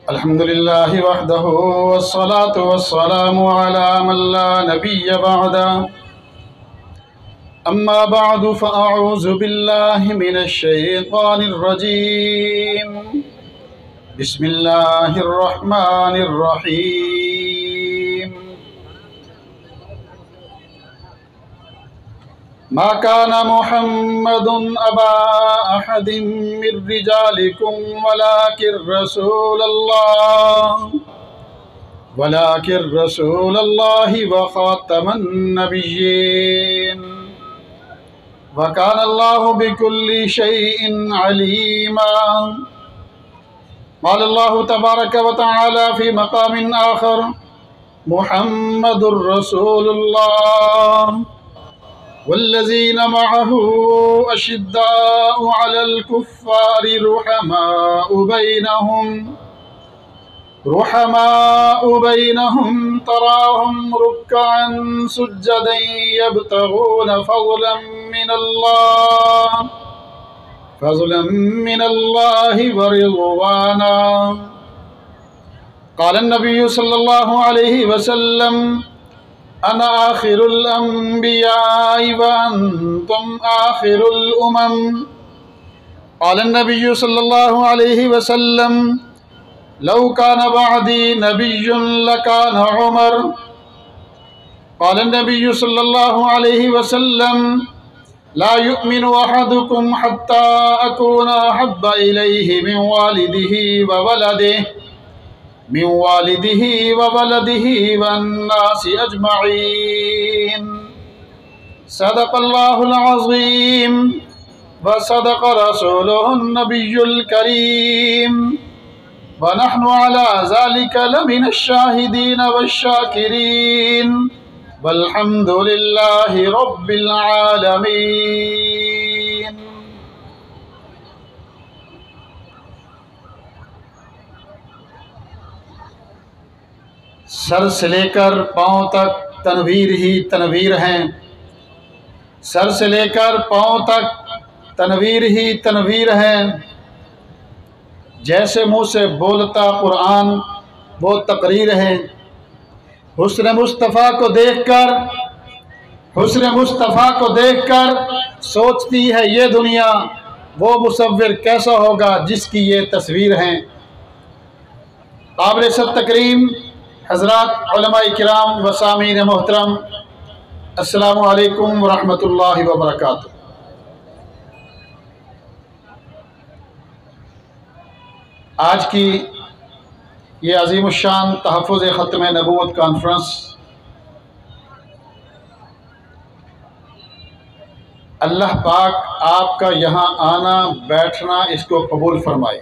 अल्हम्दुलिल्लाहि वहदहु वस्सलातु वस्सलामु अला मन ला नबिय्य बअदा अम्मा बअदु फ़अऊज़ु बिल्लाहि मिनश शैतानिर रजीम बिस्मिल्लाहिर रहमानिर रहीम मा काना मुहम्मदुन अबा अहदिम मिर रिजालिकुम वलाकिर रसूलल्लाहि व खातमन नबिय्यीन व काना अल्लाहु बिकुल्लि शैइन अलीमा। क़ाल अल्लाहु तबारक व तआला फ़ी मक़ामिन आख़र मुहम्मदुर रसूलुल्लाह वल्लज़ीना मअहू अशिद्दाउ अलल कुफ़्फ़ारि रुहमाउ बैनहुम तराहुम रुक्कअन सुज्जदन यब्तगून फ़ज़लन मिनल्लाहि व रिज़वाना। क़ाल नबिय्यु सल्लल्लाहु अलैहि वसल्लम अना आखिरुल अंबियाई व अंतुम आखिरुल उमम। क़ाल नबिय्यु सल्लल्लाहु अलैहि वसल्लम लौ कान बअदी नबिय्युन लकान उमर। क़ाल नबिय्यु सल्लल्लाहु अलैहि वसल्लम ला युमिनु अहदुकुम हत्ता अकूना अहब्बा इलैहि मिन वालिदिही व वलदिही वन्नासि अजमईन। सदक़ल्लाहुल अज़ीम व सदक़ रसूलुहुन नबियुल करीम व नहनु अला ज़ालिका लमिनश शाहिदीन वश्शाकिरीन वल्हम्दुलिल्लाहि रब्बिल आलमीन। सर से लेकर पाँव तक तनवीर ही तनवीर हैं। सर से लेकर पाँव तक तनवीर ही तनवीर हैं। जैसे मुँह से बोलता कुरान वो तकरीर है। हुस्न मुस्तफ़ा को देखकर सोचती है ये दुनिया वो मुसव्विर कैसा होगा जिसकी ये तस्वीर हैं। काबिल तकरीम हज़रात उलमाए किराम व सामीन मोहतरम, अस्सलामु अलैकुम व रहमतुल्लाहि व बरकातुहू। आज की ये अज़ीमुश्शान तहफ़्फ़ुज़ ख़त्म नबूवत कॉन्फ्रेंस अल्लाह पाक आपका यहाँ आना बैठना इसको कबूल फरमाए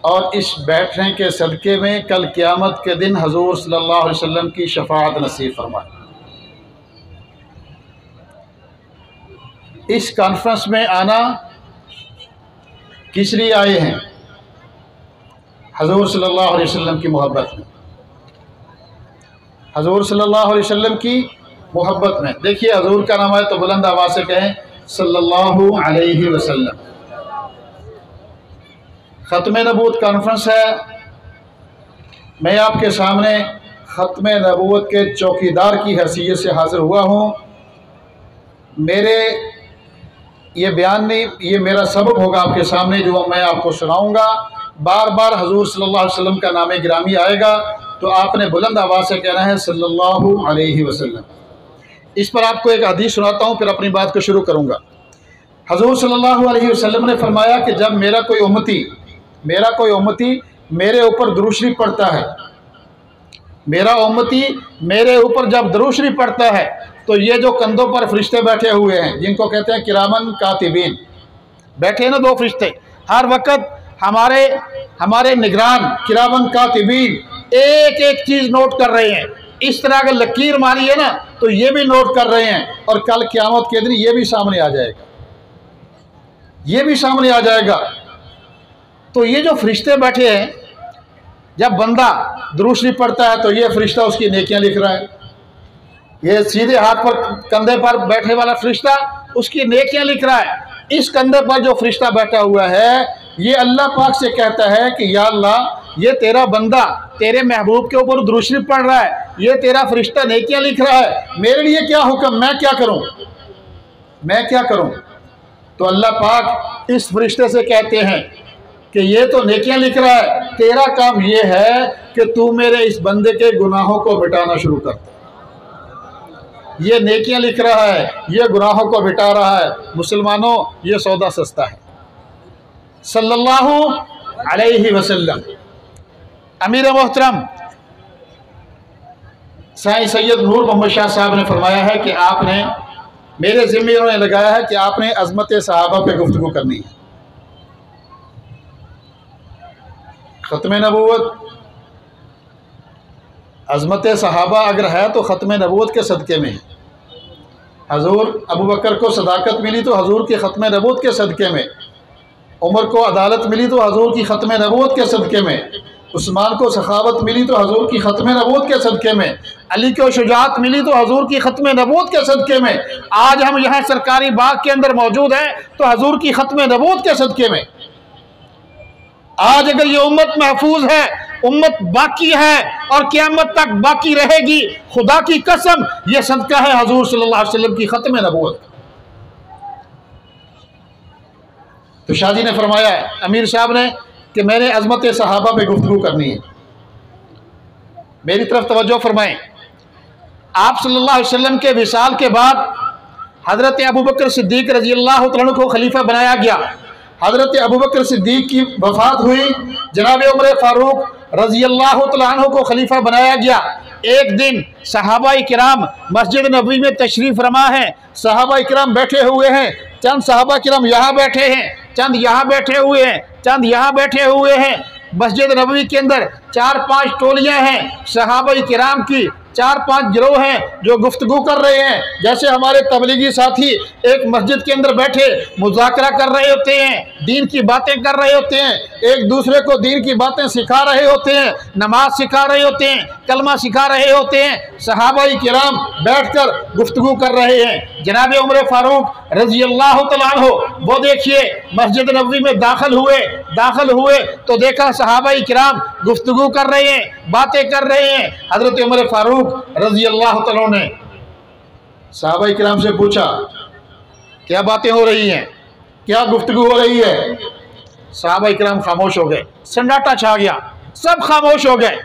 और इस बैठने के सदक़े में कल क़यामत के दिन हज़ूर सल्लल्लाहु अलैहि वसल्लम की शफ़ाअत नसीब फरमाए। इस कॉन्फ्रेंस में आना किस लिए आए हैं? हज़ूर सल्लल्लाहु अलैहि वसल्लम की मोहब्बत में, हज़ूर सल्लल्लाहु अलैहि वसल्लम की मोहब्बत में। देखिए हज़ूर का नाम है तो बुलंद आवाज़ से कहें सल्लल्लाहु अलैहि वसल्लम। ख़त्म नबूवत कॉन्फ्रेंस है। मैं आपके सामने ख़त्म नबूवत के चौकीदार की हैसियत से हाज़िर हुआ हूँ। मेरे ये बयान नहीं, ये मेरा सबक होगा आपके सामने जो मैं आपको सुनाऊँगा। बार बार हज़ूर सल्लल्लाहु अलैहि वसल्लम का नाम गिरामी आएगा तो आपने बुलंद आवाज़ से कहना है सल्लल्लाहु अलैहि वसल्लम। इस पर आपको एक हदीस सुनाता हूँ फिर अपनी बात को शुरू करूँगा। हज़ूर सल्लल्लाहु अलैहि वसल्लम ने फरमाया कि जब मेरा कोई उम्मती मेरे ऊपर दुरूद शरीफ पढ़ता है, मेरा उम्मती मेरे ऊपर जब दुरूद शरीफ पढ़ता है तो ये जो कंधों पर फरिश्ते बैठे हुए हैं जिनको कहते हैं किरामन कातिबीन, बैठे हैं ना दो फरिश्ते, हर वक्त हमारे निगरान किरामन कातिबीन एक एक चीज़ नोट कर रहे हैं। इस तरह अगर लकीर मारी है ना तो ये भी नोट कर रहे हैं और कल क़यामत के दिन ये भी सामने आ जाएगा, तो ये जो फरिश्ते बैठे हैं, जब बंदा दुरूद शरीफ पढ़ता है तो ये फरिश्ता उसकी नेकियां लिख रहा है। ये सीधे हाथ पर कंधे पर बैठने वाला फरिश्ता उसकी नेकियां लिख रहा है। इस कंधे पर जो फरिश्ता बैठा हुआ है ये अल्लाह पाक से कहता है कि या अल्लाह, ये तेरा बंदा तेरे महबूब के ऊपर दुरूद शरीफ पढ़ रहा है, ये तेरा फरिश्ता नेकियां लिख रहा है, मेरे लिए क्या हुक्म, मैं क्या करूं, मैं क्या करूं? तो अल्लाह पाक इस फरिश्ते से कहते हैं कि ये तो नेकियां लिख रहा है, तेरा काम ये है कि तू मेरे इस बंदे के गुनाहों को मिटाना शुरू कर। ये नेकियां लिख रहा है, ये गुनाहों को मिटा रहा है। मुसलमानों, ये सौदा सस्ता है। सल्लल्लाहु अलैहि वसल्लम अमीर मोहतरम साईं सैयद नूर मोहम्मद शाह साहब ने फरमाया है कि आपने मेरे ज़िम्मे उन्होंने लगाया है कि आपने अज़मत सहाबा पे गुफ्तगू करनी है। ख़त्म नबूवत, अज़मत सहाबा अगर है तो ख़त्म नबूवत के सदक़े में है। हजूर अबू बकर को सदाकत मिली तो हजूर की ख़त्म नबूवत के सदक़े में, उमर को अदालत मिली तो हजूर की ख़त्म नबूवत के सदक़े में, उस्मान को सखावत मिली तो हजूर की ख़त्म नबूवत के सदक़े में, अली को शुजाअत मिली तो हजूर की ख़त्म नबूवत के सदक़े में। आज हम यहाँ सरकारी बाग के अंदर मौजूद हैं तो हजूर की ख़त्म नबूवत के सदक़े में। आज अगर ये उम्मत महफूज है, उम्मत बाकी है और क़यामत तक बाकी रहेगी, खुदा की कसम ये सदका है हजूर सल्लल्लाहु अलैहि वसल्लम की ख़त्म नबूवत। तो शाहजी ने फरमाया, अमीर साहब ने, कि मैंने अज़मत सहाबा पे गुफ्तगू करनी है। मेरी तरफ तवज्जो फरमाएं। आप सल्लल्लाहु अलैहि वसल्लम के विसाल के बाद हज़रत अबू बकर सिद्दीक़ रज़ी अल्लाह तआला को खलीफा बनाया गया। हज़रत अबू बकर सिद्दीक़ की वफ़ात हुई, जनाब उमर फ़ारूक रज़ी अल्लाह तआला अन्हु को खलीफा बनाया गया। एक दिन सहाबाए किराम मस्जिद नबवी में तशरीफ़ फरमा है, सहाबाए किराम बैठे हुए हैं, चंद सहाबा किराम यहाँ बैठे हैं, चंद यहाँ बैठे हुए हैं, चंद यहाँ बैठे हुए हैं। मस्जिद नबवी के अंदर 4-5 टोलियाँ हैं सहाबाए किराम की, 4-5 गिरोह हैं जो गुफ्तगू कर रहे हैं। जैसे हमारे तबलीगी साथी एक मस्जिद के अंदर बैठे मुज़ाकरा कर रहे होते हैं, दीन की बातें कर रहे होते हैं, एक दूसरे को दीन की बातें सिखा रहे होते हैं, नमाज सिखा रहे होते हैं, कलमा सिखा रहे होते हैं। सहाबाए किराम बैठकर गुफ्तगू कर रहे हैं। जनाब उमर फ़ारूक रज़ी अल्लाह तआला अन्हु वो देखिए मस्जिद नबवी में दाखिल हुए तो देखा सहाबाए किराम गुफ्तगू कर रहे हैं, बातें कर रहे हैं। हज़रत उमर फ़ारूक रज़ी अल्लाह तआला ने सहाबाए किराम से पूछा, क्या बातें हो रही हैं, क्या गुफ्तगू हो रही है? सहाबाए किराम खामोश हो गए, सन्नाटा छा गया, सब खामोश हो गए।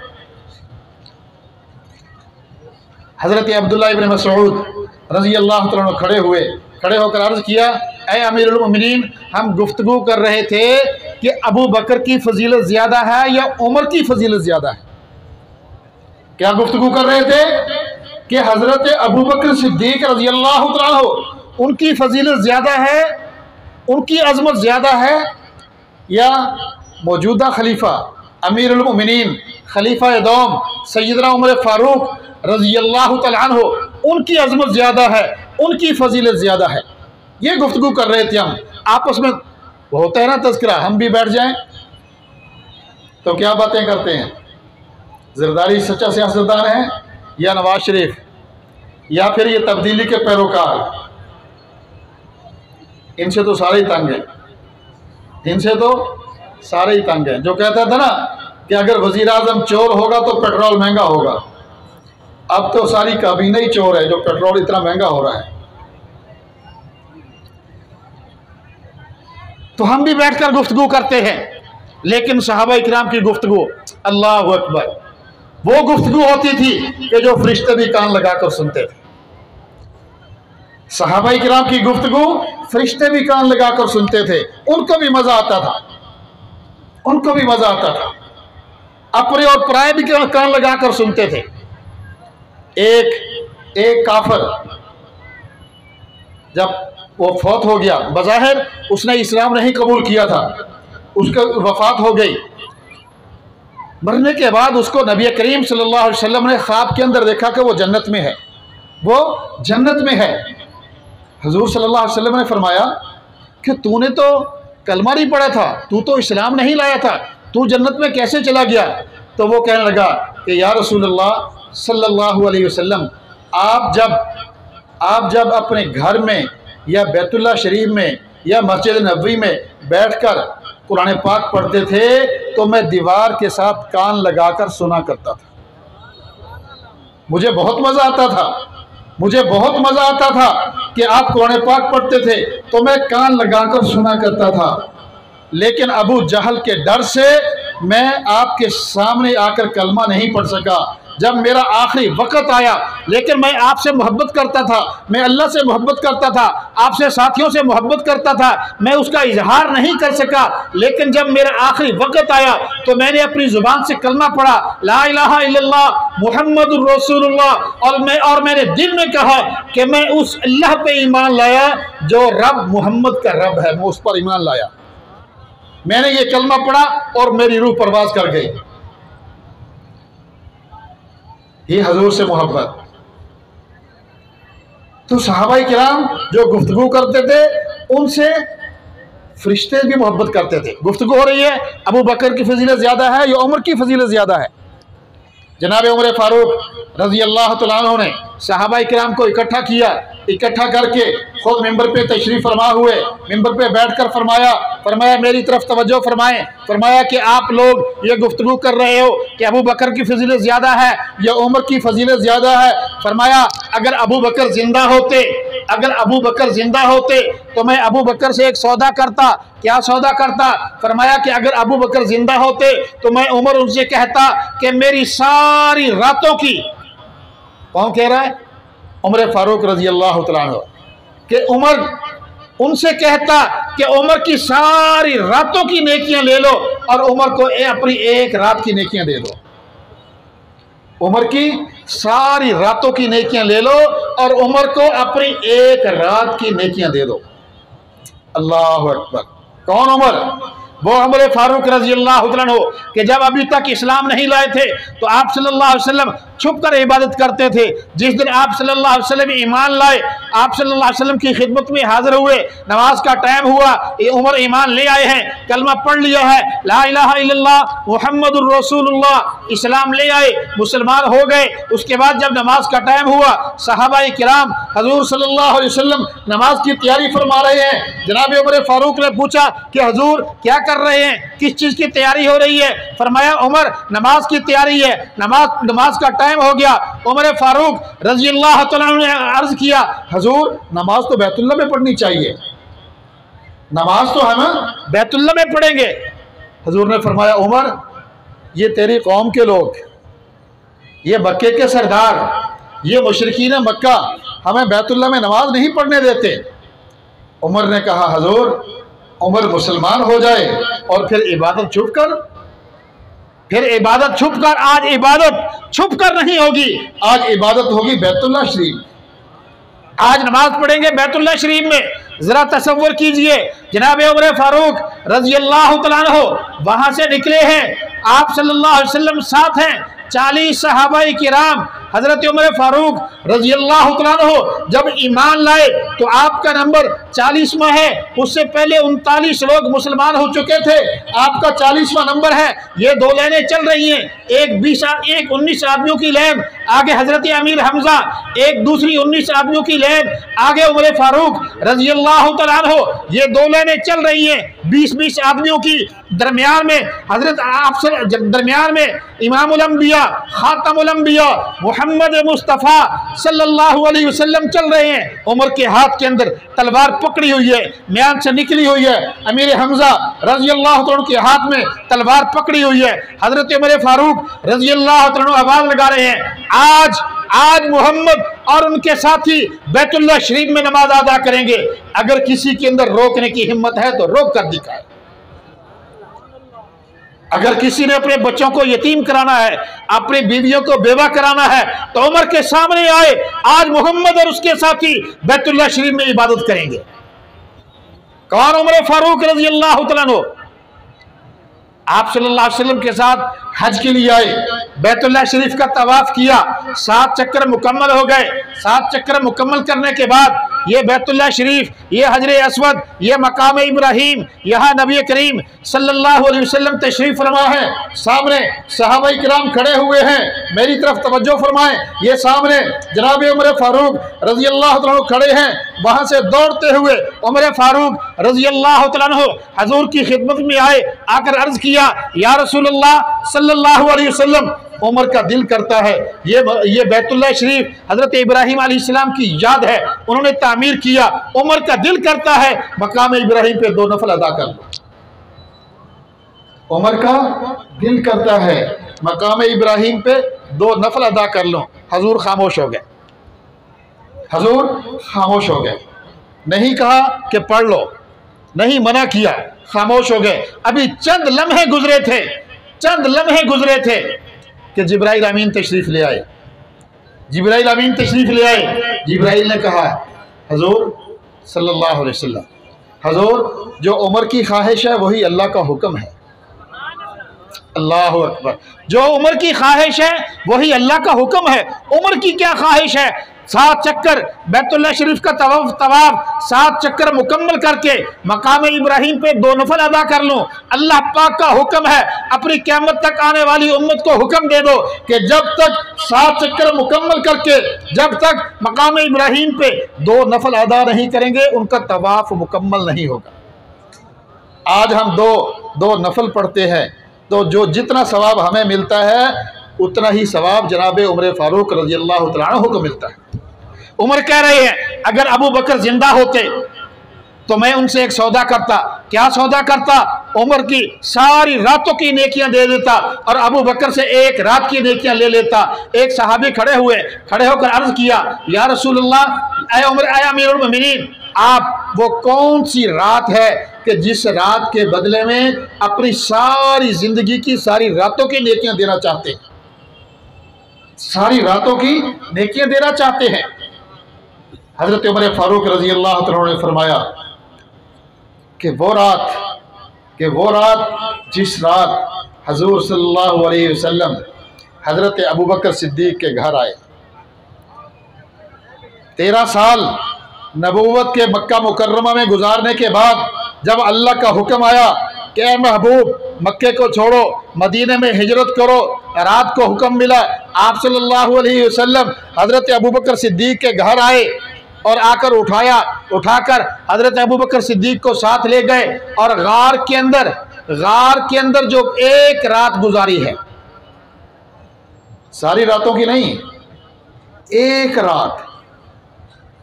हज़रत अब्दुल्लाह इब्न मसऊद रज़ी अल्लाह तआला खड़े होकर अर्ज़ किया, ऐ अमीरुल मोमिनीन, हम गुफ्तगू कर रहे थे कि अबू बकर की फजीलत ज़्यादा है या उमर की फजीलत ज़्यादा है। क्या गुफ्तगू कर रहे थे कि हज़रत अबू बकर सिद्दीक़ रज़ी अल्लाह तआला अन्हु उनकी फजीलत ज़्यादा है, उनकी अज़मत ज़्यादा है, या मौजूदा खलीफा अमीरुल मोमिनीन खलीफा दोम सैयदना उमर फ़ारूक रज़ी अल्लाह तआला अन्हु उनकी अज़मत ज़्यादा है, उनकी फजीलत ज़्यादा है। ये गुफ्तगू कर रहे थे हम आपस में। वो होता है ना तज़किरा, हम भी बैठ जाएं तो क्या बातें करते हैं, ज़रदारी सच्चा सियासतदान है या नवाज शरीफ या फिर ये तब्दीली के पैरोकार? इनसे तो सारे ही तंग हैं, इनसे तो सारे ही तंग हैं। जो कहता था ना कि अगर वज़ीर आज़म चोर होगा तो पेट्रोल महंगा होगा, अब तो सारी काबीना ही चोर है जो पेट्रोल इतना महंगा हो रहा है। तो हम भी बैठकर गुफ्तगू करते हैं, लेकिन सहाबाए किराम की गुफ्तगू, अल्लाह अकबर, वो गुफ्तगू होती थी कि जो फरिश्ते भी कान लगाकर सुनते थे। सहाबाए किराम की गुफ्तगू फरिश्ते भी कान लगाकर सुनते थे, उनको भी मजा आता था, उनको भी मजा आता था। अपने और पराए भी कान लगाकर सुनते थे। एक काफिर जब वो फौत हो गया, बज़ाहिर उसने इस्लाम नहीं कबूल किया था, उसका वफात हो गई। मरने के बाद उसको नबी करीम सल्लल्लाहु अलैहि वसल्लम ने ख्वाब के अंदर देखा कि वो जन्नत में है, वो जन्नत में है। हुजूर सल्लल्लाहु अलैहि वसल्लम ने फरमाया कि तूने तो कलमा नहीं पढ़ा था, तू तो इस्लाम नहीं लाया था, तू जन्नत में कैसे चला गया? तो वो कहने लगा कि या रसूलल्लाह सल्लल्लाहु अलैहि वसल्लम, आप जब अपने घर में या बैतुल्लाह शरीफ में या मस्जिद नबवी में बैठकर कुरान पाक पढ़ते थे तो मैं दीवार के साथ कान लगाकर सुना करता था। मुझे बहुत मज़ा आता था, मुझे बहुत मज़ा आता था कि आप कुरान पाक पढ़ते थे तो मैं कान लगाकर सुना करता था। लेकिन अबू जहल के डर से मैं आपके सामने आकर कलमा नहीं पढ़ सका। जब मेरा आखिरी वक़्त आया, लेकिन मैं आपसे मोहब्बत करता था, मैं अल्लाह से मोहब्बत करता था, आपसे साथियों से मोहब्बत करता था, मैं उसका इजहार नहीं कर सका। लेकिन जब मेरा आखिरी वक़्त आया तो मैंने अपनी ज़ुबान से कलमा पढ़ा, ला इलाहा इल्लल्लाह मुहम्मदुर रसूलुल्लाह, और मैंने दिल में कहा कि मैं उस अल्लाह पे ईमान लाया जो रब मोहम्मद का रब है, मैं उस पर ईमान लाया। मैंने ये कलमा पढ़ा और मेरी रूह परवाज कर गई। ये हजूर से मोहब्बत। तो सहाबाई किराम जो गुफ्तगू करते थे उनसे फरिश्ते भी मोहब्बत करते थे। गुफ्तगू हो रही है, अबू बकर की फजीलत ज़्यादा है या उमर की फजीलत ज़्यादा है? जनाब उमर फारूक रज़ी अल्लाह तआला अन्हु ने सहाबाई किराम को इकट्ठा किया, इकट्ठा करके खुद मिंबर पे तशरीफ़ फरमा हुए, मिंबर पे बैठकर फरमाया मेरी तरफ तवज्जो फरमाएं। फरमाया कि आप लोग ये गुफ्तगू कर रहे हो कि अबू बकर की फजीलत ज़्यादा है या उमर की फजीलत ज़्यादा है। फरमाया अगर अबू बकर ज़िंदा होते तो मैं अबू बकर से एक सौदा करता। क्या सौदा करता? फरमाया कि अगर अबू बकर ज़िंदा होते तो मैं उमर उनसे कहता कि मेरी सारी रातों की, कौन कह रहा है? उमर फारूक रज़ी अल्लाह तआला अन्हु, कि उमर उनसे कहता कि उमर की सारी रातों की नेकियां ले लो और उमर को अपनी एक रात की नेकियां दे दो। उमर की सारी रातों की नेकियां ले लो और उमर को अपनी एक रात की नेकियां दे दो। अल्लाह अकबर। कौन उमर? वो उमर फारूक रज़ी अल्लाह तआला अन्हु कि जब अभी तक इस्लाम नहीं लाए थे तो आप सल्लल्लाहु अलैहि वसल्लम छुप कर इबादत करते थे। जिस दिन आप सल्लल्लाहु अलैहि वसल्लम ईमान लाए, आप सल्लल्लाहु अलैहि वसल्लम की खिदमत में हाजिर हुए, नमाज का टाइम हुआ, ये उमर ईमान ले आए हैं, कलमा पढ़ लिया है, ला इलाहा इल्लल्लाह मुहम्मदुर रसूलुल्लाह, इस्लाम ले आए, मुसलमान हो गए। उसके बाद जब नमाज का टाइम हुआ, सहाबाए किराम हजूर सल्लल्लाहु अलैहि वसल्लम नमाज की तैयारी फरमा रहे हैं। जनाब उमर फारूक ने पूछा कि हजूर क्या कर रहे हैं, किस चीज़ की तैयारी हो रही है? फरमाया उमर नमाज की तैयारी है, नमाज का टाइम हो गया। उमर फारूक रज़ी अल्लाह तआला अन्हु ने अर्ज किया, हजूर नमाज तो बैतुल्लाह में पढ़नी चाहिए, नमाज तो हम बैतुल्लाह में पढ़ेंगे। हजूर ने फरमाया उमर ये तेरी कौम के लोग, ये मक्के के सरदार, ये मुशरिकीन मक्का हमें बैतुल्लाह में नमाज नहीं पढ़ने देते। उमर ने कहा हजूर उमर मुसलमान हो जाए और फिर इबादत छुप कर, आज इबादत छुप कर नहीं होगी, आज इबादत होगी बैतुल्लाह शरीफ। आज नमाज पढ़ेंगे बैतुल्लाह शरीफ में। जरा तसव्वुर कीजिए, जनाब उमर फारूक रज़ी अल्लाह तआला अन्हु वहां से निकले हैं, आप सल्लल्लाहु अलैहि वसल्लम साथ हैं, 40 सहाबाए किराम। हजरत उमर फारूक रज़ी अल्लाह तआला अन्हु जब ईमान लाए तो आपका नंबर 40वां है, उससे पहले 39 लोग मुसलमान हो चुके थे, आपका 40वां नंबर है। ये दो लाइनें चल रही हैं, एक 19 आदमियों की लाइन, आगे हजरत अमीर हमजा, एक दूसरी 19 आदमियों की लाइन, आगे उमर फारूक रज़ी अल्लाह तआला अन्हु। ये दो लाइनें चल रही हैं 20-20 आदमियों की। दरमियान में हजरत आपसे दरमियान में इमामुल अंबिया खातमुल अंबिया मोहम्मद मुस्तफ़ा सल्लल्लाहु अलैहि वसल्लम चल रहे हैं। उमर के हाथ के अंदर तलवार पकड़ी हुई है, म्यान से निकली हुई है। अमीर हमजा रज़ी अल्लाह तआला के हाथ में तलवार पकड़ी हुई है। हजरत उमर फारूक रज़ी अल्लाह तआला आवाज लगा रहे हैं, आज मोहम्मद और उनके साथी बैतुल्लाह शरीफ में नमाज अदा करेंगे। अगर किसी के अंदर रोकने की हिम्मत है तो रोक कर दिखाए। अगर किसी ने अपने बच्चों को यतीम कराना है, अपनी बीवियों को बेवा कराना है, तो उमर के सामने आए, आज मोहम्मद और उसके साथी बैतुल्लाह शरीफ में इबादत करेंगे। कौन? उमर फारूक रज़ी अल्लाह तआला अन्हु। आप सल्लल्लाहु अलैहि वसल्लम के साथ हज के लिए आए, बैतुल्लाह शरीफ का तवाफ किया, 7 चक्कर मुकम्मल हो गए। 7 चक्कर मुकम्मल करने के बाद ये बैतुल्लाह शरीफ, ये हजरे अस्वद, ये मकाम इब्राहिम, यहाँ नबी करीम सल्लल्लाहु अलैहि वसल्लम तशरीफ फरमा है। सामने सहाबाई किराम खड़े हुए हैं, मेरी तरफ तवज्जो फरमाएं। ये सामने जनाब उमर फारूक रजी अल्लाह तआला अन्हु खड़े हैं। वहां से दौड़ते हुए उमर फारूक रजी अल्लाह तआला अन्हु हजूर की खिदमत में आए, आकर अर्ज किया, या रसूलुल्लाह सल्लल्लाहु अलैहि वसल्लम, उमर का दिल करता है ये बैतुल्लाह शरीफ हजरत इब्राहिम अलैहिस्सलाम की याद है, उन्होंने तामीर किया, उमर का दिल करता है मकाम इब्राहिम पे 2 नफल अदा कर लो। उमर का दिल करता है मकाम इब्राहिम पे 2 नफल अदा कर लो। हजूर खामोश हो गए, हजूर खामोश हो गए। नहीं कहा कि पढ़ लो, नहीं मना किया, खामोश हो गए। अभी चंद लम्हे गुजरे थे, चंद लम्हे गुजरे थे कि जिब्राइल अमीन तशरीफ ले आए। जिब्राइल अमीन तशरीफ ले आए। जिब्राइल ने कहा, हजूर सल्लल्लाहु अलैहि वसल्लम, हजूर जो उमर की ख्वाहिश है वही अल्लाह का हुक्म है। अल्लाह अकबर। जो उमर की ख्वाहिश है वही अल्लाह का हुक्म है। उमर की क्या ख्वाहिश है? 7 चक्कर बैतुल्लाह शरीफ का तवाफ 7 चक्कर मुकम्मल करके मकाम इब्राहिम पे 2 नफल अदा कर लूं। अल्लाह पाक का हुक्म है, अपनी क़यामत तक आने वाली उम्मत को हुक्म दे दो कि जब तक 7 चक्कर मुकम्मल करके जब तक मकाम इब्राहिम पे 2 नफल अदा नहीं करेंगे उनका तवाफ मुकम्मल नहीं होगा। आज हम दो नफल पढ़ते हैं तो जो जितना सवाब हमें मिलता है उतना ही सवाब जनाब उमर फारूक रजी अल्लाह तआला अन्हु को मिलता है। उमर कह रहे हैं, अगर अबू बकर जिंदा होते तो मैं उनसे एक सौदा करता। क्या सौदा करता? उमर की सारी रातों की नेकियां दे देता और अबू बकर से एक रात की नेकियां ले लेता। एक सहाबी खड़े होकर अर्ज किया, या रसूलुल्लाह, ऐ उमर, ऐ अमीरुल मोमिनीन, आप वो कौन सी रात है कि जिस रात के बदले में अपनी सारी जिंदगी की सारी रातों की नेकियां देना चाहते हैं? सारी रातों की नेकियां देना चाहते हैं। हजरत उमर फारूक रजी अल्लाह तआला ने फरमाया कि वो रात जिस रात हजूर सल्लल्लाहु अलैहि वसल्लम हजरत अबू बकर सिद्दीक के घर आए। 13 साल नबूवत के मक्का मुकर्रमा में गुजारने के बाद जब अल्लाह का हुक्म आया कि ऐ महबूब, मक्के को छोड़ो, मदीने में हिजरत करो, रात को हुक्म मिला, आप सल्लल्लाहु अलैहि वसल्लम हजरत अबू बकर सिद्दीक के घर आए और आकर उठाकर हजरत अबू बकर सिद्दीक को साथ ले गए और गार के अंदर जो एक रात गुजारी है, सारी रातों की नहीं, एक रात,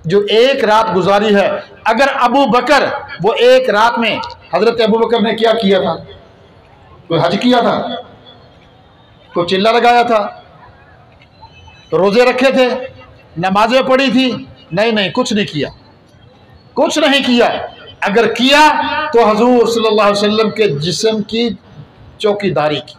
जो एक रात गुजारी है। अगर अबू बकर वो एक रात में, हजरत अबू बकर ने क्या किया था? कोई हज किया था? कोई चिल्ला लगाया था? रोजे रखे थे? नमाजें पढ़ी थी? नहीं, कुछ नहीं किया, कुछ नहीं किया। अगर किया तो हजूर सल्लल्लाहु अलैहि वसल्लम के जिस्म की चौकीदारी की,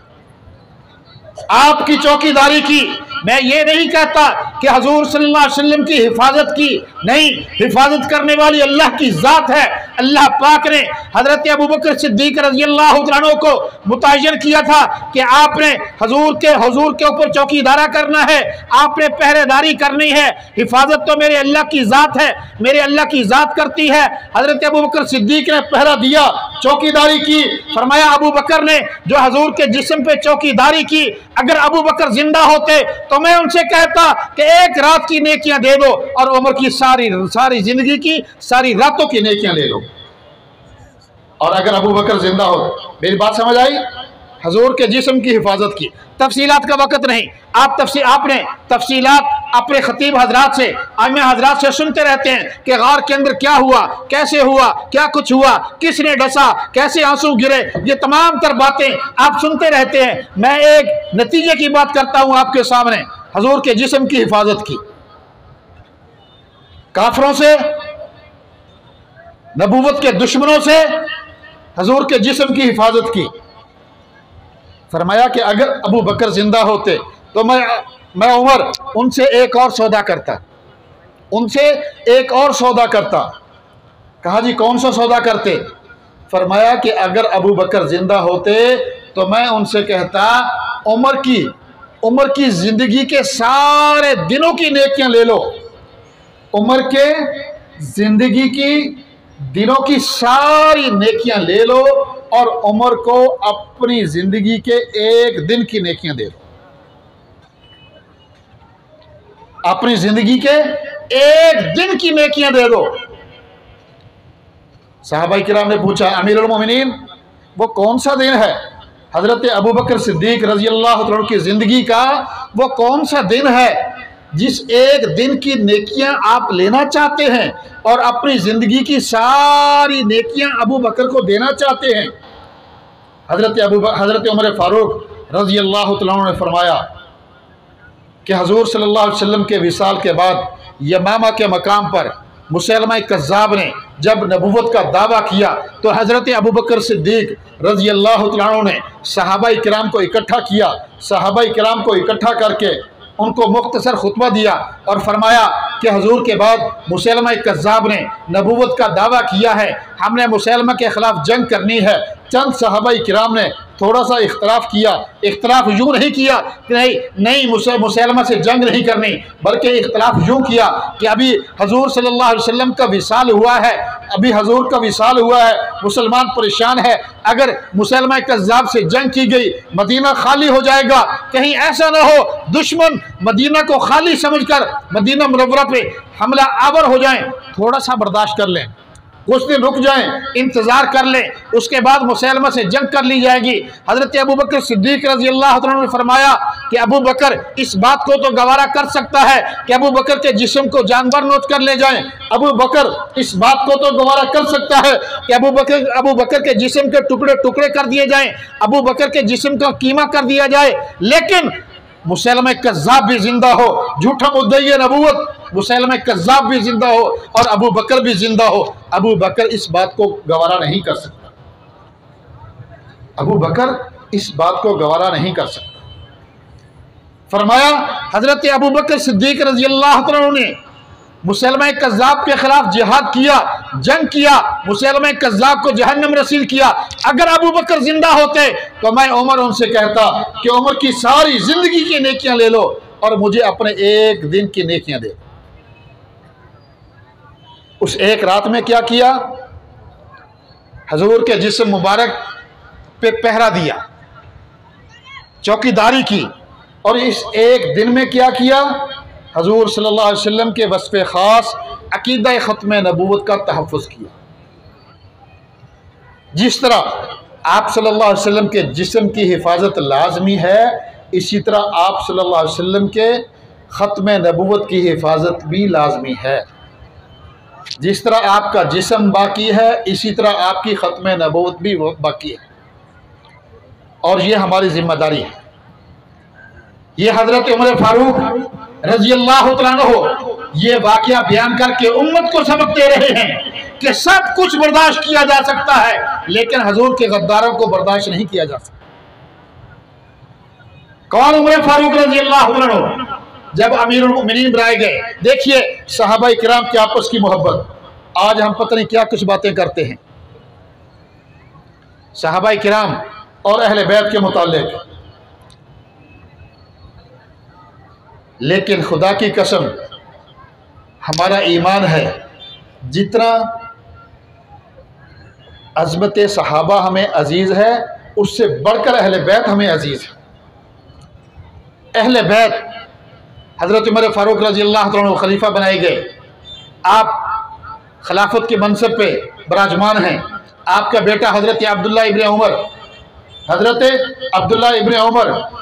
आपकी चौकीदारी की। मैं ये नहीं कहता कि हजूर सल्लल्लाहु अलैहि वसल्लम की हिफाजत की, नहीं, हिफाजत करने वाली अल्लाह की ज़ात है। अल्लाह पाक ने हजरत अबू बकर सिद्दीक रज़ी अल्लाह तआला अन्हु को मुतय्यन किया था कि आपने हजूर के ऊपर चौकीदारा करना है, आपने पहरेदारी करनी है। हिफाजत तो मेरे अल्लाह की ज़ात है, मेरे अल्लाह की ज़ात करती है। हजरत अबू बकर सिद्दीक ने पहरा दिया, चौकीदारी की। फरमाया अबू बकर ने जो हजूर के जिस्म पे चौकीदारी की, अगर अबू बकर जिंदा होते तो मैं उनसे कहता कि एक रात की नेकियां दे दो और उमर की सारी जिंदगी की सारी रातों की नेकियां ले लो। और अगर अबू बकर जिंदा हो, मेरी बात समझ आई? हजूर के जिस्म की हिफाजत की। तफसीलात का वक़्त नहीं, आपने तफसीलात अपने खतीब हजरात से, आइमा हजरात से सुनते रहते हैं कि गार के अंदर क्या हुआ, कैसे हुआ, क्या कुछ हुआ, किसने डसा, कैसे आंसू गिरे, ये तमाम तर बातें आप सुनते रहते हैं। मैं एक नतीजे की बात करता हूं आपके सामने, हजूर के जिस्म की हिफाजत की, काफिरों से, नबूवत के दुश्मनों से हजूर के जिस्म की हिफाजत की। फरमाया कि अगर अबू बकर जिंदा होते तो मैं उमर उनसे एक और सौदा करता, उनसे एक और सौदा करता। कहा जी कौन सा सौदा करते? फरमाया कि अगर अबू बकर जिंदा होते तो मैं उनसे कहता उम्र की ज़िंदगी के सारे दिनों की नेकियां ले लो, उम्र के ज़िंदगी की दिनों की सारी नेकियां ले लो और उम्र को अपनी ज़िंदगी के एक दिन की नेकियां दे दो। अपनी ज़िंदगी के एक दिन की नेकियां दे दो। सहाबाए किराम ने पूछा, अमीरुल मोमिनीन वो कौन सा दिन है? हज़रत अबू बकर सिद्दीक रज़ी अल्लाह तआला की ज़िंदगी का वो कौन सा दिन है जिस एक दिन की नेकियां आप लेना चाहते हैं और अपनी ज़िंदगी की सारी नेकियां अबू बकर को देना चाहते हैं? हज़रत उमर फ़ारूक रज़ी अल्लाह तआला ने फरमाया कि हज़ूर सल्लल्लाहु अलैहि वसल्लम के विसाल के बाद यमामा के मकाम पर मुसैलमा कज़्ज़ाब ने जब नबूवत का दावा किया तो हज़रत अबू बकर सिद्दीक रज़ी अल्लाह तआला अन्हु ने सहाबाए किराम को इकट्ठा किया। सहाबाए किराम को इकट्ठा करके उनको मुख्तसर खुतबा दिया और फरमाया कि हजूर के बाद मुसैलमा कज़्ज़ाब ने नबूवत का दावा किया है, हमने मुसैलमा के ख़िलाफ़ जंग करनी है। चंद सहाबाए किराम ने थोड़ा सा इख्तलाफ किया। इख्तलाफ यूँ नहीं किया कि नहीं मुसैलमा से जंग नहीं करनी, बल्कि इख्तलाफ यूँ किया कि अभी हजूर सल्लल्लाहु अलैहि वसल्लम का विसाल हुआ है, अभी हजूर का विसाल हुआ है, मुसलमान परेशान है। अगर मुसैलमा कज़्ज़ाब से जंग की गई मदीना खाली हो जाएगा, कहीं ऐसा ना हो दुश्मन मदीना को खाली समझकर मदीना मुनव्वरा पे हमला आवर हो जाए। थोड़ा सा बर्दाश्त कर लें, कुछ दिन रुक जाएं, इंतज़ार कर लें, उसके बाद मुसैलमा से जंग कर ली जाएगी। हज़रत अबू बकर सिद्दीक रज़ी अल्लाह तआला अन्हु ने फरमाया कि अबू बकर इस बात को तो गवारा कर सकता है कि अबू बकर के जिस्म को जानवर नोच कर ले जाएं। अबू बकर इस बात को तो गवारा कर सकता है कि अबू बकर के जिस्म के टुकड़े टुकड़े कर दिए जाएं, अबू बकर के जिस्म का कीमा कर दिया जाए, लेकिन मुसैलमा कज़्ज़ाब भी जिंदा हो, झूठा मुद्दई नबूवत मुसैलमा कज़्ज़ाब भी जिंदा हो और अबू बकर भी जिंदा हो, अबू बकर इस बात को गवारा नहीं कर सकता। अबू बकर इस बात को गवारा नहीं कर सकता। फरमाया हजरत अबू बकर सिद्दीक रज़ी अल्लाह तआला अन्हु ने मुसैलमा कज़्ज़ाब के खिलाफ जिहाद किया, जंग किया, मुसैलमा कज़्ज़ाब को जहन्नम रसीद किया। अगर अबू बकर जिंदा होते तो मैं उमर उनसे कहता कि उमर की सारी जिंदगी की नेकियां ले लो और मुझे अपने एक दिन की नेकियां दे। उस एक रात में क्या किया? हजूर के जिस्म मुबारक पे पहरा दिया, चौकीदारी की, और इस एक दिन में क्या किया? हजूर सल्लल्लाहु अलैहि वसल्लम के वस्फ़े ख़ास अक़ीदा ख़त्म नबूवत का तहफ़्फ़ुज़ किया। जिस तरह आप सल्लल्लाहु अलैहि वसल्लम के जिस्म की हिफाजत लाजमी है, इसी तरह आप सल्लल्लाहु अलैहि वसल्लम के ख़त्म नबूवत की हिफाजत भी लाजमी है। जिस तरह आपका जिस्म बाकी है, इसी तरह आपकी ख़त्म नबूवत भी बाकी है, और ये हमारी जिम्मेदारी है। ये हज़रत उमर फ़ारूक रज़ी अल्लाह तआला अन्हु ये वाक़या बयान करके उम्मत को सबक दे रहे हैं कि सब कुछ बर्दाश्त किया जा सकता है, लेकिन हजूर के गद्दारों को बर्दाश्त नहीं किया जा सकता। कौन? उमर फ़ारूक रज़ी अल्लाह तआला अन्हु जब अमीरुल मोमिनीन बनाए गए। देखिए सहाबाए किराम की आपस की मोहब्बत। आज हम पता नहीं क्या कुछ बातें करते हैं सहाबाए किराम और अहले बैत के मुताल्लिक, लेकिन खुदा की कसम हमारा ईमान है जितना अज़मत सहाबा हमें अजीज़ है, उससे बढ़कर अहले बैत हमें अजीज़ है। अहले बैत हज़रत उमर फ़ारूक रज़ी अल्लाह तआला अन्हु खलीफा बनाए गए। आप खिलाफत के मनसब पे विराजमान हैं। आपका बेटा हज़रत अब्दुल्ला इब्न उमर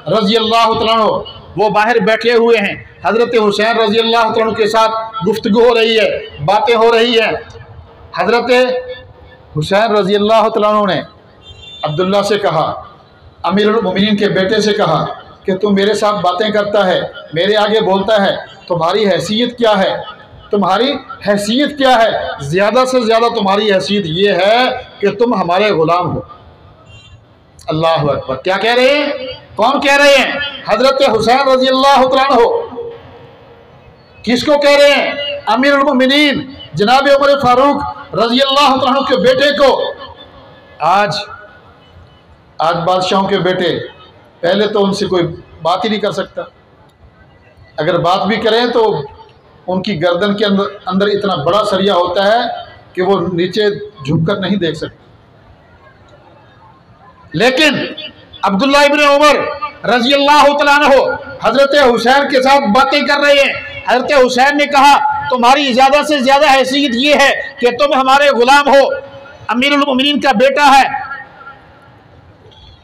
रज़ी अल्लाह तआला अन्हु वो बाहर बैठे हुए हैं। हज़रत हुसैन रज़ी अल्लाह तआला अन्हु के साथ गुफ्तगू हो रही है, बातें हो रही हैं। हज़रत हुसैन रज़ी अल्लाह तआला अन्हु ने अब्दुल्ला से कहा, अमीरुल मोमिनीन के बेटे से कहा कि तू मेरे साथ बातें करता है, मेरे आगे बोलता है, तुम्हारी हैसियत क्या है? तुम्हारी हैसियत क्या है? ज़्यादा से ज़्यादा तुम्हारी हैसियत ये है कि तुम हमारे ग़ुलाम हो। अल्लाह अकबर। क्या कह रहे हैं? कौन कह रहे हैं? हज़रत हुसैन रज़ी अल्लाह तआला अन्हु। किसको कह रहे हैं? अमीरुल मोमिनीन जनाब उमर फ़ारूक रज़ी अल्लाह तआला अन्हु के बेटे को। आज बादशाहों के बेटे पहले तो उनसे कोई बात ही नहीं कर सकता। अगर बात भी करें तो उनकी गर्दन के अंदर इतना बड़ा सरिया होता है कि वो नीचे झुककर नहीं देख सकते। लेकिन अब्दुल्लाह इब्न उमर रजी अल्लाह तआला अन्हु हजरत हुसैन के साथ बातें कर रहे हैं। हजरत हुसैन ने कहा, तुम्हारी ज़्यादा से ज़्यादा हैसियत ये है कि तुम हमारे गुलाम हो, अमीरुल मोमिनीन का बेटा है।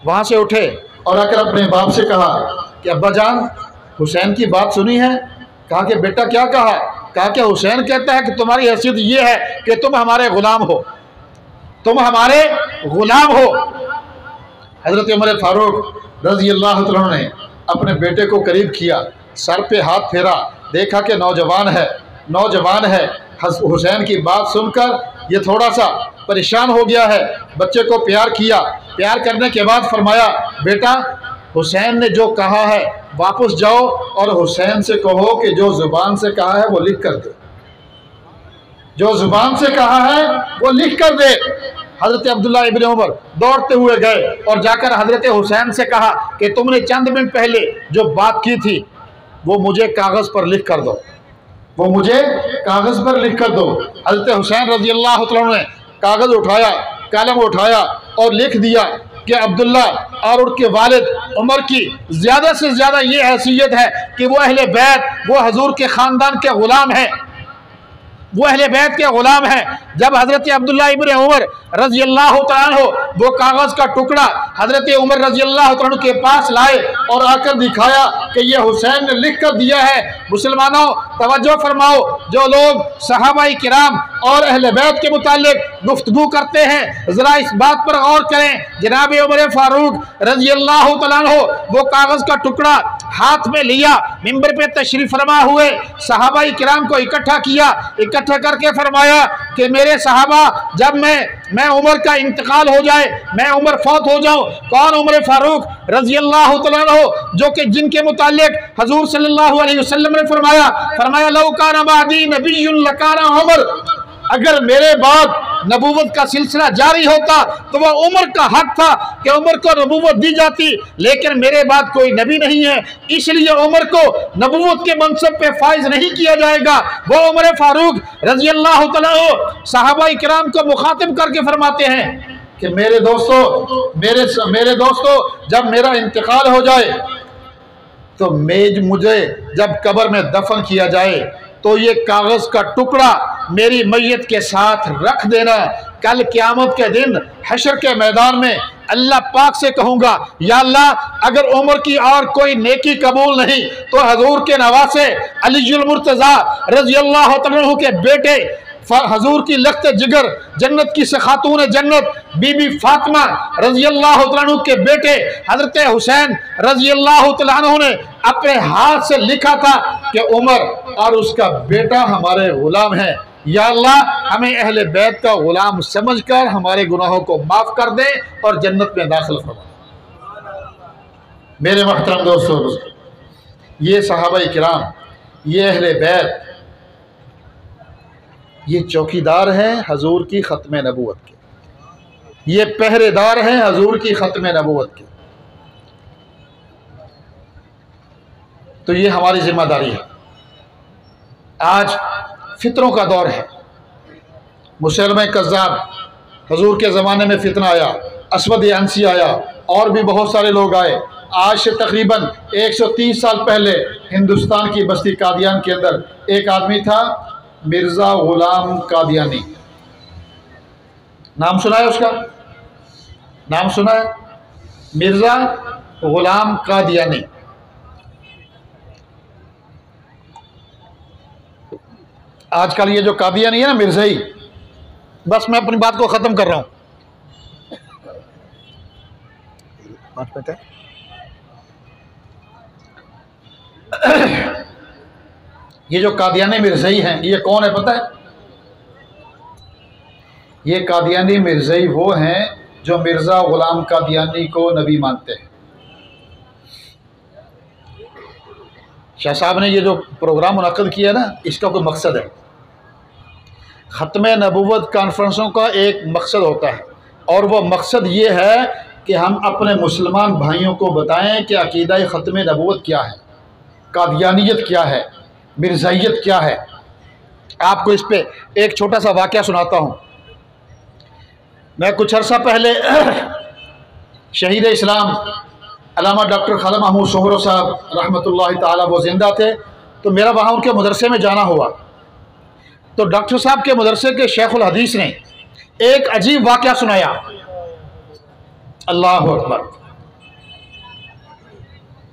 वहां से उठे और आकर अपने बाप से कहा कि अब्बा जान, हुसैन की बात सुनी है? कहा कि बेटा क्या कहा? कहा कि हुसैन कहता है कि तुम्हारी हैसियत ये है कि तुम हमारे गुलाम हो, तुम हमारे गुलाम हो। हजरत उमर फारूक रजी अल्लाह तआला ने अपने बेटे को करीब किया, सर पे हाथ फेरा, देखा कि नौजवान है। हुसैन की बात सुनकर ये थोड़ा सा परेशान हो गया है। बच्चे को प्यार किया, प्यार करने के बाद फरमाया, बेटा हुसैन ने जो कहा है वापस जाओ और हुसैन से कहो कि जो ज़ुबान से कहा है वो लिख कर दे, जो ज़ुबान से कहा है वो लिख कर दे। हज़रत अब्दुल्ला इब्न उमर दौड़ते हुए गए और जाकर हज़रत हुसैन से कहा कि तुमने चंद मिनट पहले जो बात की थी वो मुझे कागज़ पर लिख कर दो, वो मुझे कागज़ पर लिख कर दो। हज़रत हुसैन रज़ी अल्लाह तआला ने कागज़ उठाया, कलम उठाया और लिख दिया कि अब्दुल्ला और उनके वालिद उमर की ज़्यादा से ज़्यादा ये हैसियत है कि वो अहले बैत, वो हजूर के ख़ानदान के ग़ुलाम हैं, वो अहले बैत के ग़ुलाम हैं। जब हज़रत अब्दुल्ला इब्न उमर रज़ी अल्लाह तआला अन्हु वो कागज़ का टुकड़ा हज़रत उमर रज़ी अल्लाह तआला अन्हु के पास लाए और आकर दिखाया कि ये हुसैन ने लिख कर दिया है। मुसलमानों तवज्जो फरमाओ, जो लोग सहाबाई किराम और अहले बैत के मुतालिक गुफ्तगू करते हैं, ज़रा इस बात पर गौर करें। जनाब उमर फारूक रज़ी अल्लाह तआला अन्हु वो कागज़ का टुकड़ा हाथ में लिया, मिंबर पे तशरीफ़ फरमा हुए, सहाबाई किराम को इकट्ठा किया, इकट्ठा करके फरमाया कि मेरे सहाबा, जब मैं उमर का इंतकाल हो जाए, मैं उमर फौत हो जाऊं, कौन? उमर फारूक रज़ी अल्लाह तआला अन्हु, जो कि जिनके मुतालिक हजूर सल्लल्लाहु अलैहि वसल्लम ने फरमाया लौ काना बादी नबियुन लकाना उमर, अगर मेरे बाद नबूवत का सिलसिला जारी होता तो वह उमर का हक था कि उमर को नबूवत दी जाती, लेकिन मेरे बाद कोई नबी नहीं है, इसलिए उमर को नबूवत के मनसब पे फाइज नहीं किया जाएगा। वो उमर फारूक रज़ी अल्लाह तआला अन्हु सहाबाई किराम को मुखातिब करके फरमाते हैं कि मेरे दोस्तों जब मेरा इंतकाल हो जाए तो मुझे जब कब्र में दफन किया जाए तो ये कागज़ का टुकड़ा मेरी मैयत के साथ रख देना। कल क़यामत के दिन हशर के मैदान में अल्लाह पाक से कहूँगा, या अल्लाह अगर उमर की और कोई नेकी कबूल नहीं तो हजूर के नवासे अलीजुल मुर्तज़ा रज़ी अल्लाह तआला अन्हु के बेटे हजूर की लख्त जिगर जन्नत की खातून जन्नत बीबी फातिमा रज़ी अल्लाह तआला अन्हु के बेटे हजरत हुसैन रज़ी अल्लाह तआला अन्हु ने अपने हाथ से लिखा था कि उमर और उसका बेटा हमारे गुलाम हैं। या अल्लाह हमें अहले बैत का गुलाम समझकर हमारे गुनाहों को माफ़ कर दे और जन्नत में दाखिल फरमा। मेरे मोहतरम दोस्तों, ये सहाबाए किराम, ये अहले बैत, ये चौकीदार हैं हजूर की ख़त्म नबूवत के, ये पहरेदार हैं हजूर की ख़त्म नबूवत के। तो ये हमारी जिम्मेदारी है। आज फितरों का दौर है, मुसलमान कज़्ज़ाब हजूर के ज़माने में फितना आया, असवद अंसी आया और भी बहुत सारे लोग आए। आज से तकरीबन 130 साल पहले हिंदुस्तान की बस्ती कादियान के अंदर एक आदमी था, मिर्ज़ा ग़ुलाम कादियानी। नाम सुना है उसका? नाम सुना है? मिर्ज़ा ग़ुलाम कादियानी। आजकल ये जो कादियानी है ना, मिर्ज़ाई, बस मैं अपनी बात को ख़त्म कर रहा हूँ। ये जो कादियानी मिर्ज़ाई हैं, ये कौन है पता है? ये कादियानी मिर्ज़ाई वो हैं जो मिर्ज़ा ग़ुलाम कादियानी को नबी मानते हैं। शाह साहब ने ये जो प्रोग्राम मुनक़्क़िद किया ना, इसका कोई मकसद है। ख़त्म नबूवत कॉन्फ्रेंसों का एक मकसद होता है और वो मकसद ये है कि हम अपने मुसलमान भाइयों को बताएं कि अकीदा ख़त्म नबूवत क्या है, कादियानियत क्या है, मिर्ज़ाइयत क्या है। आपको इस पे एक छोटा सा वाक़या सुनाता हूँ। मैं कुछ अर्सा पहले शहीद इस्लाम अल्लामा डॉक्टर खालिद महमूद सोहरो साहब रहमतुल्लाहि ताला वो ज़िंदा थे, तो मेरा वहाँ उनके मदरसे में जाना हुआ। तो डॉक्टर साहब के मदरसे के शेखुल हदीस ने एक अजीब वाक़या सुनाया। अल्लाह अकबर।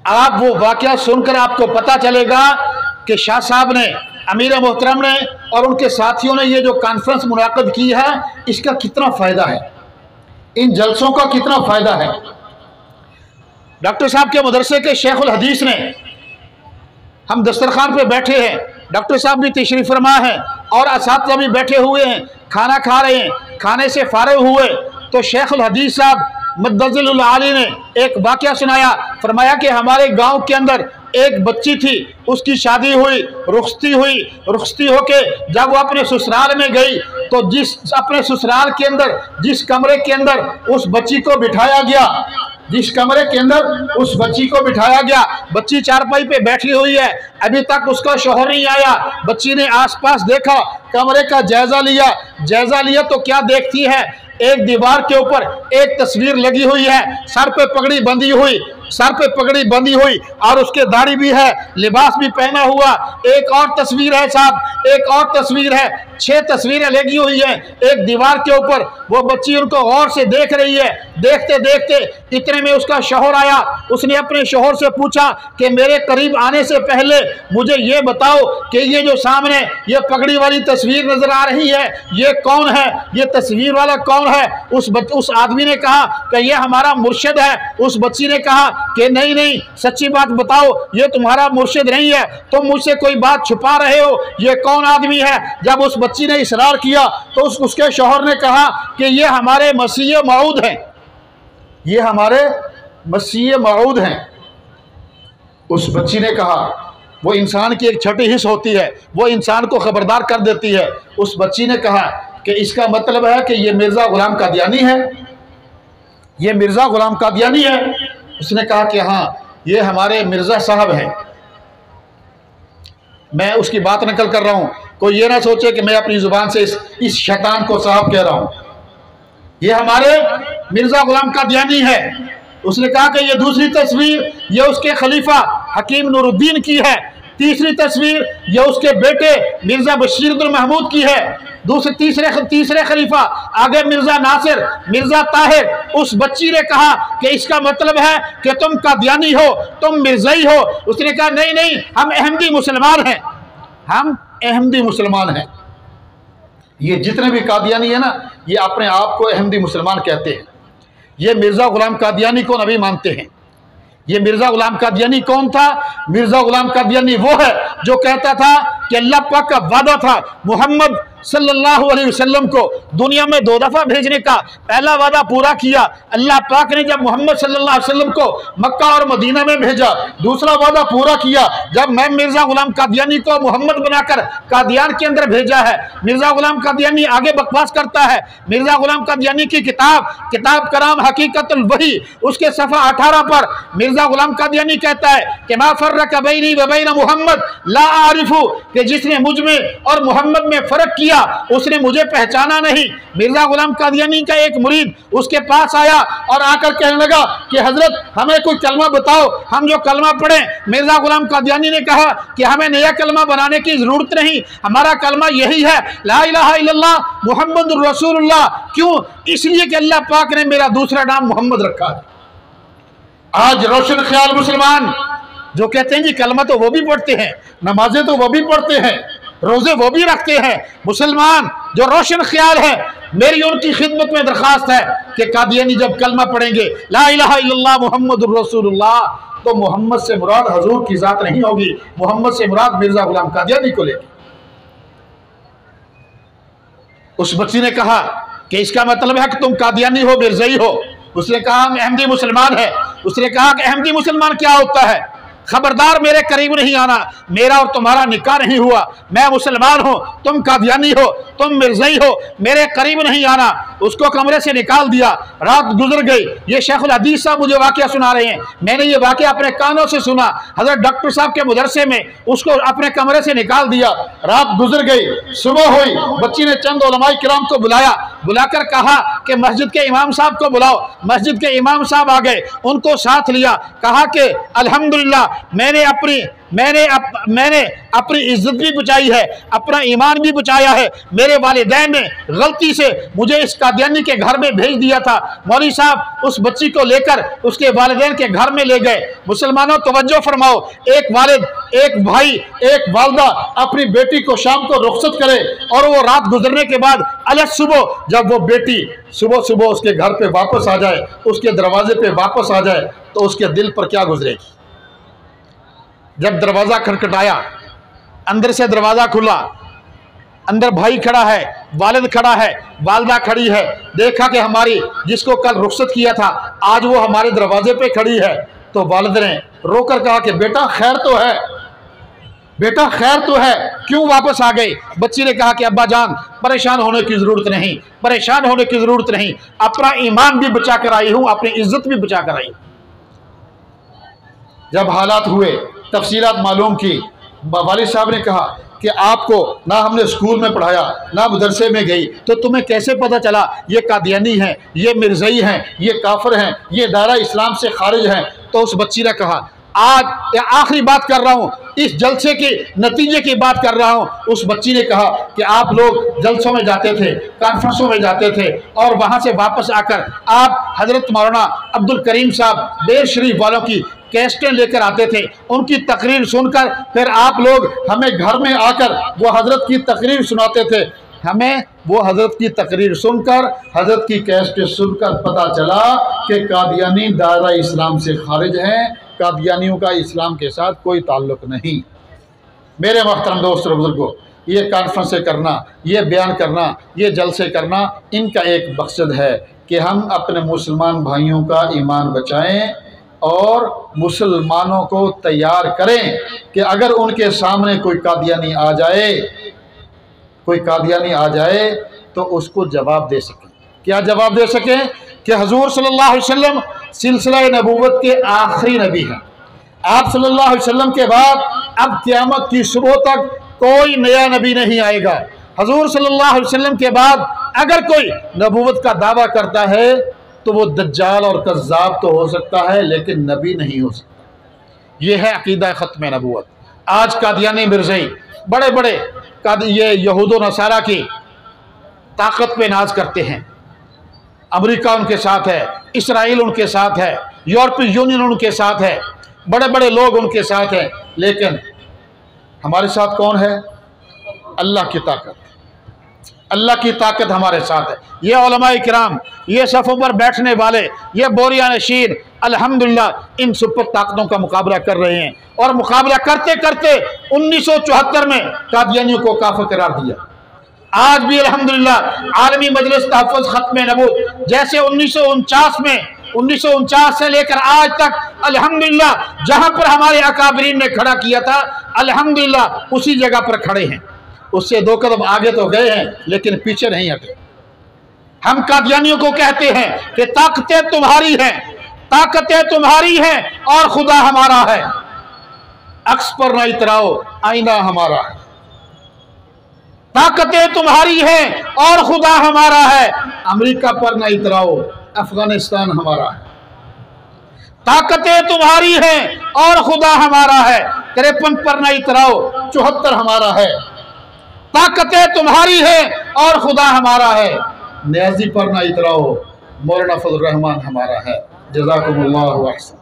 आप वो वाक़या सुनकर आपको पता चलेगा कि शाह साहब ने, अमीर मोहतरम ने और उनके साथियों ने ये जो कॉन्फ्रेंस मुनाक़द की है, इसका कितना फ़ायदा है, इन जलसों का कितना फ़ायदा है। डॉक्टर साहब के मदरसे के शेखुल हदीस ने, हम दस्तरखान पे बैठे हैं, डॉक्टर साहब भी तशरीफ़ फरमा हैं और असातिज़ा भी बैठे हुए हैं, खाना खा रहे हैं। खाने से फारिग हुए तो शेखुल हदीस साहब मद्दज़िल आली ने एक वाक़या सुनाया। फरमाया कि हमारे गांव के अंदर एक बच्ची थी, उसकी शादी हुई, रुखसती होके जब वो अपने ससुराल में गई तो अपने ससुराल के अंदर जिस कमरे के अंदर उस बच्ची को बिठाया गया, बच्ची चारपाई पे बैठी हुई है, अभी तक उसका शौहर नहीं आया। बच्ची ने आसपास देखा, कमरे का जायजा लिया तो क्या देखती है, एक दीवार के ऊपर एक तस्वीर लगी हुई है, सर पे पगड़ी बंधी हुई और उसके दाढ़ी भी है, लिबास भी पहना हुआ। एक और तस्वीर है साहब, एक और तस्वीर है, 6 तस्वीरें लगी हुई हैं एक दीवार के ऊपर। वो बच्ची उनको गौर से देख रही है। देखते देखते इतने में उसका शौहर आया। उसने अपने शौहर से पूछा कि मेरे करीब आने से पहले मुझे ये बताओ कि ये जो सामने ये पगड़ी वाली तस्वीर नजर आ रही है, ये कौन है, ये तस्वीर वाला कौन है। उस आदमी ने कहा कि ये हमारा मुर्शिद है। उस बच्ची ने कहा कि नहीं, सच्ची बात बताओ, ये तुम्हारा मुर्शिद नहीं है, तुम मुझसे कोई बात छुपा रहे हो, ये कौन आदमी है। जब उस बच्ची ने इसरार किया तो उसके शौहर ने कहा कि ये हमारे मसीह मऊद हैं, ये हमारे मसीह मऊद हैं। उस बच्ची ने कहा, वो इंसान की एक छठी हिस्स होती है, वो इंसान को खबरदार कर देती है। उस बच्ची ने कहा कि इसका मतलब है कि ये मिर्ज़ा गुलाम कादियानी है, ये मिर्ज़ा गुलाम कादियानी है। उसने कहा कि हाँ, ये हमारे मिर्ज़ा साहब हैं। मैं उसकी बात नकल कर रहा हूँ, कोई ये ना सोचे कि मैं अपनी ज़ुबान से इस शैतान को साहब कह रहा हूँ। ये हमारे मिर्ज़ा गुलाम कादियानी है। उसने कहा कि ये दूसरी तस्वीर ये उसके खलीफा हकीम नूरुद्दीन की है, तीसरी तस्वीर ये उसके बेटे मिर्ज़ा बशीर उद्दीन महमूद की है, तीसरे खलीफा आगे मिर्ज़ा नासिर, मिर्ज़ा ताहिर। उस बच्ची ने कहा कि इसका मतलब है कि तुम कादियानी हो, तुम मिर्ज़ाई हो। उसने कहा नहीं, हम अहमदी मुसलमान हैं, हम अहमदी मुसलमान हैं। ये जितने भी कादियानी है ना, ये अपने आप को अहमदी मुसलमान कहते हैं। ये मिर्ज़ा गुलाम कादियानी को नबी मानते हैं। ये मिर्ज़ा गुलाम कादियानी कौन था? मिर्ज़ा गुलाम कादियानी वो है जो कहता था कि अल्लाह पाक का वादा था मोहम्मद सल्लल्लाहु अलैहि वसल्लम को दुनिया में 2 दफ़ा भेजने का। पहला वादा पूरा किया अल्लाह पाक ने जब मोहम्मद सल्लल्लाहु अलैहि वसल्लम को मक्का और मदीना में भेजा। दूसरा वादा पूरा किया जब मैं मिर्ज़ा गुलाम कादियानी को मोहम्मद बनाकर कादियान के अंदर भेजा है। मिर्ज़ा गुलाम कादियानी आगे बकवास करता है। मिर्ज़ा गुलाम कादियानी की किताब का नाम हकीकतुल वही, उसके सफ़ा 18 पर मिर्ज़ा गुलाम कादियानी कहता है कि मा फर्रक बैनी व बैन मुहम्मद ला आरिफू, कि जिसने मुझ में और मोहम्मद में फ़र्क किया उसने मुझे पहचाना नहीं। मिर्ज़ा गुलाम कादियानी का एक मुरीद उसके पास आया और आकर कहने लगा कि हजरत हमें कोई कलमा बताओ, हम जो कलमा पढ़ें। मिर्ज़ा गुलाम कादियानी ने कहा कि हमें नया कलमा बनाने की ज़रूरत नहीं, हमारा कलमा यही है, ला इलाहा इल्लल्लाह मुहम्मदुर रसूलुल्लाह। क्यों? इसलिए कि अल्लाह पाक ने मेरा दूसरा नाम मोहम्मद रखा है। आज रोशन ख्याल मुसलमान जो कहते हैं जी कलमा तो वो भी पढ़ते हैं, नमाजें तो वो भी पढ़ते हैं, रोजे वो भी रखते हैं, मुसलमान जो रोशन ख्याल है, मेरी उनकी खिदमत में दरखास्त है कि कादियानी जब कलमा पढ़ेंगे ला इलाहा इल्लल्लाह मुहम्मदुर रसूलुल्लाह, तो मोहम्मद से मुराद हजूर की जात नहीं होगी, मोहम्मद से मुराद मिर्ज़ा गुलाम कादियानी को लेगी। उस बच्ची ने कहा कि इसका मतलब है कि तुम कादियानी हो, मिर्ज़ाई हो। उसने कहा हम अहमदी मुसलमान है। उसने कहा कि अहमदी मुसलमान क्या होता है? खबरदार मेरे करीब नहीं आना, मेरा और तुम्हारा निकाह नहीं हुआ, मैं मुसलमान हूँ, तुम कादियानी हो, तुम मिर्ज़ई हो, मेरे करीब नहीं आना। उसको कमरे से निकाल दिया। रात गुजर गई। ये शेखुल हदीस साहब मुझे वाक़या सुना रहे हैं, मैंने ये वाक़या अपने कानों से सुना। हज़रत डॉक्टर साहब के मदरसे में उसको अपने कमरे से निकाल दिया। रात गुजर गई, सुबह हुई, बच्ची ने चंद उलमाए किराम को बुलाया, बुलाकर कहा कि मस्जिद के इमाम साहब को बुलाओ। मस्जिद के इमाम साहब आ गए, उनको साथ लिया, कहा कि अल्हम्दुलिल्लाह मैंने अपनी इज्जत भी बचाई है, अपना ईमान भी बचाया है। मेरे वालिदैन ने गलती से मुझे इस कादियानी के घर में भेज दिया था। मौलवी साहब उस बच्ची को लेकर उसके वालिदैन के घर में ले गए। मुसलमानों तवज्जो फरमाओ, एक वालिद, एक भाई, एक वालदा अपनी बेटी को शाम को रुखसत करे और वो रात गुजरने के बाद अलग सुबह जब वो बेटी सुबह सुबह उसके घर पे वापस आ जाए, उसके दरवाजे पे वापस आ जाए, तो उसके दिल पर क्या गुजरेगी। जब दरवाज़ा खटखटाया, अंदर से दरवाज़ा खुला, अंदर भाई खड़ा है, वालिद खड़ा है, वालदा खड़ी है। देखा कि हमारी जिसको कल रुखसत किया था आज वो हमारे दरवाजे पे खड़ी है। तो वालिद ने रोकर कहा कि बेटा खैर तो है, बेटा खैर तो है, क्यों वापस आ गई। बच्ची ने कहा कि अब्बा जान परेशान होने की ज़रूरत नहीं, परेशान होने की ज़रूरत नहीं, अपना ईमान भी बचा कर आई हूँ, अपनी इज्जत भी बचा कर आई हूँ। जब हालात हुए, तफसीलात मालूम की, वालिद साहब ने कहा कि आपको ना हमने स्कूल में पढ़ाया, ना मदरसे में गई, तो तुम्हें कैसे पता चला ये कादियानी हैं, ये मिर्ज़ई हैं, ये काफिर हैं, ये दायरा इस्लाम से खारिज हैं। तो उस बच्ची ने कहा, आज आखिरी बात कर रहा हूँ, इस जलसे के नतीजे की बात कर रहा हूँ। उस बच्ची ने कहा कि आप लोग जलसों में जाते थे, कॉन्फ्रेंसों में जाते थे और वहाँ से वापस आकर आप हज़रत मौलाना अब्दुल करीम साहब बेर शरीफ वालों की कैसेटें लेकर आते थे, उनकी तकरीर सुनकर फिर आप लोग हमें घर में आकर वो हज़रत की तकरीर सुनाते थे। हमें वो हज़रत की तकरीर सुनकर, हज़रत की कैसेटें सुनकर पता चला कि कादियानी दायरा इस्लाम से खारिज हैं, कादियानियों का इस्लाम के साथ कोई ताल्लुक़ नहीं। मेरे मोहतरम दोस्तों बुजुर्गों, ये कॉन्फ्रेंसें करना, ये बयान करना, ये जलसे करना, इनका एक मकसद है कि हम अपने मुसलमान भाइयों का ईमान बचाएं और मुसलमानों को तैयार करें कि अगर उनके सामने कोई कादियानी आ जाए, कोई कादियानी आ जाए तो उसको जवाब दे सकें। क्या जवाब दे सकें कि हुज़ूर सल्लल्लाहु अलैहि वसल्लम सिलसिला नबूवत के आखिरी नबी हैं। आप सल्लल्लाहु अलैहि वसल्लम के बाद अब क़यामत की सुबह तक कोई नया नबी नहीं आएगा। हुज़ूर सल्लल्लाहु अलैहि वसल्लम के बाद अगर कोई नबूवत का दावा करता है तो वो दज्जाल और कज़्ज़ाब तो हो सकता है, लेकिन नबी नहीं हो सकता। ये है अकीदा ख़त्म नबूवत। आज कादियानी मिर्ज़ई बड़े बड़े ये यहूद व नसारा की ताकत पे नाज करते हैं। अमेरिका उनके साथ है, इसराइल उनके साथ है, यूरोपीय यूनियन उनके साथ है, बड़े बड़े लोग उनके साथ हैं, लेकिन हमारे साथ कौन है? अल्लाह की ताकत। अल्लाह की ताकत हमारे साथ है। ये उलमाए किराम, ये सफ़ों पर बैठने वाले, ये बोरिया नशीन अल्हम्दुलिल्लाह इन सुपर ताकतों का मुकाबला कर रहे हैं और मुकाबला करते करते 1974 में कादियानियों को काफिर करार दिया। आज भी अल्हम्दुलिल्लाह आलमी मजलिस तहफ़्फ़ुज़ ख़त्म नबूवत जैसे 1949 में 1949 से लेकर आज तक अल्हम्दुलिल्लाह जहाँ पर हमारे अकाबरीन ने खड़ा किया था अल्हम्दुलिल्लाह उसी जगह पर खड़े हैं। उससे 2 कदम आगे तो गए हैं लेकिन पीछे नहीं हटे। हम कादियानियों को कहते हैं कि ताकतें तुम्हारी हैं, ताकतें तुम्हारी हैं और खुदा हमारा है। अक्स पर न इतराओ, आईना हमारा है। ताकतें तुम्हारी हैं और खुदा हमारा है। अमेरिका पर न इतराओ, अफगानिस्तान हमारा है। ताकतें तुम्हारी हैं और खुदा हमारा है। 53 पर न इतराओ, 74 हमारा है। ताकतें तुम्हारी हैं और खुदा हमारा है। न्याजी पर न इतराओ, मौलाना फजल रहमान हमारा है। जज़ाकुमुल्लाहु अहसन।